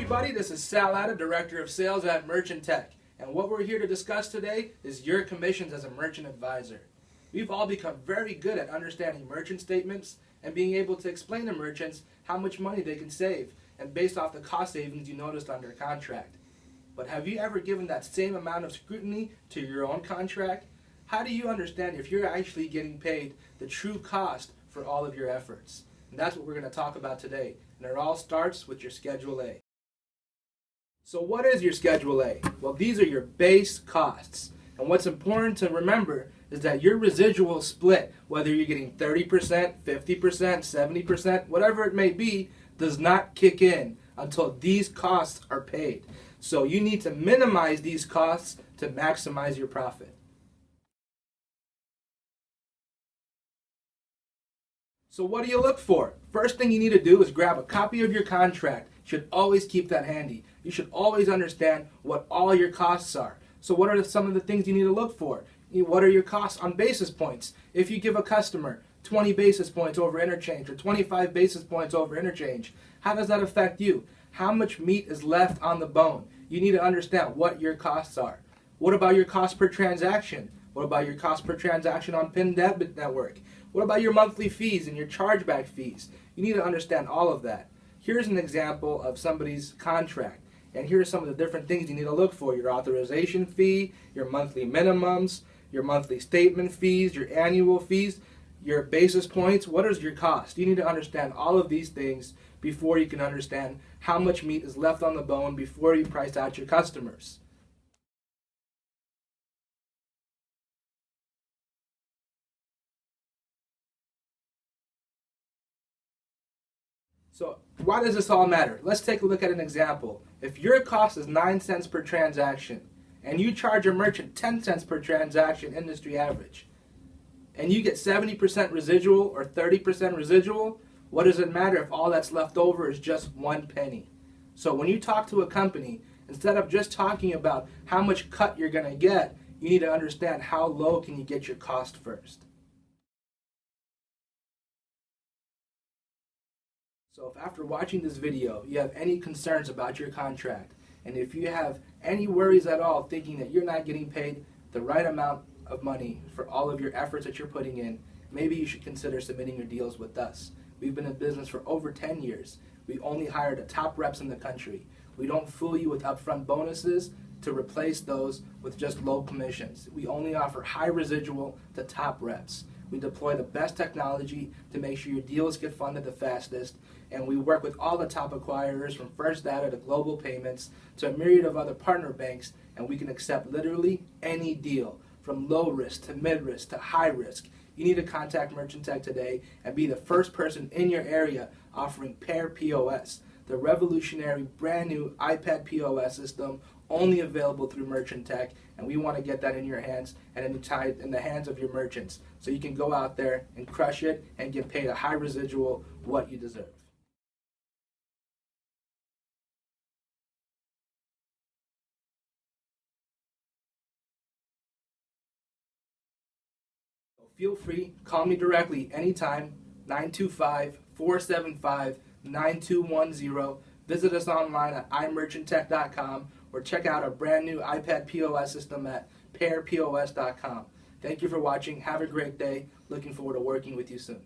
everybody, this is Sal Atta, Director of Sales at Merchant Tech, and what we're here to discuss today is your commissions as a merchant advisor. We've all become very good at understanding merchant statements and being able to explain to merchants how much money they can save and based off the cost savings you noticed on their contract. But have you ever given that same amount of scrutiny to your own contract? How do you understand if you're actually getting paid the true cost for all of your efforts? And that's what we're going to talk about today. And it all starts with your Schedule A. So what is your Schedule A? Well, these are your base costs. And what's important to remember is that your residual split, whether you're getting 30%, 50%, 70%, whatever it may be, does not kick in until these costs are paid. So you need to minimize these costs to maximize your profit. So what do you look for? First thing you need to do is grab a copy of your contract. You should always keep that handy. You should always understand what all your costs are. So what are some of the things you need to look for? What are your costs on basis points? If you give a customer 20 basis points over interchange or 25 basis points over interchange, how does that affect you? How much meat is left on the bone? You need to understand what your costs are. What about your cost per transaction? What about your cost per transaction on PIN debit network? What about your monthly fees and your chargeback fees? You need to understand all of that. Here's an example of somebody's contract. And here are some of the different things you need to look for. Your authorization fee, your monthly minimums, your monthly statement fees, your annual fees, your basis points. What is your cost? You need to understand all of these things before you can understand how much meat is left on the bone before you price out your customers. So why does this all matter? Let's take a look at an example. If your cost is 9 cents per transaction and you charge a merchant 10 cents per transaction industry average and you get 70% residual or 30% residual, what does it matter if all that's left over is just 1 penny? So when you talk to a company, instead of just talking about how much cut you're going to get, you need to understand how low can you get your cost first. So if after watching this video you have any concerns about your contract, and if you have any worries at all thinking that you're not getting paid the right amount of money for all of your efforts that you're putting in, maybe you should consider submitting your deals with us. We've been in business for over 10 years. We only hire the top reps in the country. We don't fool you with upfront bonuses to replace those with just low commissions. We only offer high residual to top reps. We deploy the best technology to make sure your deals get funded the fastest, and we work with all the top acquirers from First Data to Global Payments to a myriad of other partner banks, and we can accept literally any deal, from low risk to mid risk to high risk. You need to contact Merchant Tech today and be the first person in your area offering Pair POS, the revolutionary brand new iPad POS system only available through Merchant Tech, and we want to get that in your hands and in the hands of your merchants so you can go out there and crush it and get paid a high residual what you deserve. Feel free, call me directly anytime, 925-475-9210. Visit us online at imerchanttech.com or check out our brand new iPad POS system at pairpos.com. Thank you for watching. Have a great day. Looking forward to working with you soon.